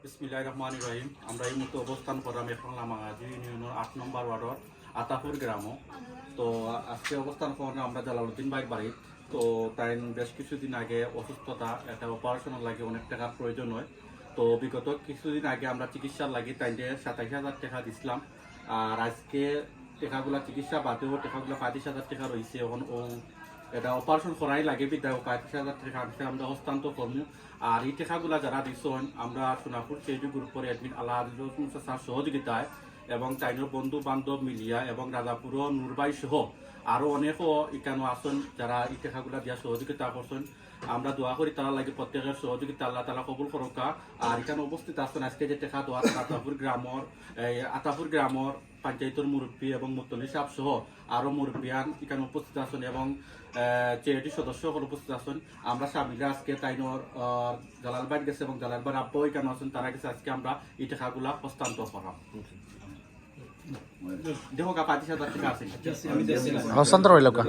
বিসমিল্লাহির রহমানির রহিম। আমরা এই মুহূর্তে অবস্থান করলাম এখন লামাগাজী ইউনিয়নের 8 নম্বর ওয়ার্ডর আতাপুর গ্রামও। তো আজকে অবস্থান করলাম আমরা জালালউদ্দিন ভাইয়ের বাড়ি। তো তাই বেশ কিছুদিন আগে অসুস্থতা, একটা অপারেশনের লাগে অনেক টাকার প্রয়োজন হয়। তো বিগত কিছুদিন আগে আমরা চিকিৎসার লাগে তাই 27,000 টাকা দিছিলাম। আর আজকে টাকাগুলা চিকিৎসা বাদেও টাকাগুলো 35,000 টাকা রয়েছে। এখন ও এটা অপারেশন করাই লাগে বিদ্যায় 35,000 টাকা আমরা হস্তান্তর করবো। আর এই টাকাগুলা যারা দিচ্ছেন আমরা সোনাপুর চেজু গ্রুপের অ্যাডমিন আল্লাহ সহযোগিতায় এবং চাইনার বন্ধু বান্ধব মিলিয়া এবং রাজাপুর নুরবাই সহ আরও অনেকও এখানে আসন যারা এই টাকাগুলা দিয়া সহযোগিতা করছেন। আমরা দোয়া করি তারা লাগে প্রত্যেকের সহযোগিতা আল্লাহ তালা কবুল করুকা। আর এখানে উপস্থিত আছেন আজকে যে টাকা দোয়া আতাপুর গ্রামর পঞ্চায়েতের মুরব্বী এবং মুতলি সাহেব সহ আরও মুরব্বিয়ান এখানে উপস্থিত আছেন এবং চেয়ারটি সদস্য উপস্থিত আছেন। আমরা সামিরা আজকে তাইনোর জালালবাড়ি গেছে এবং জালালবাড়ি আব্বাও এখানে আছেন, তারা গেছে আজকে আমরা এই টাকাগুলা হস্তান্তর করাম। দেখো 35,000 টাকা আছে হস্তান্তর হইল কা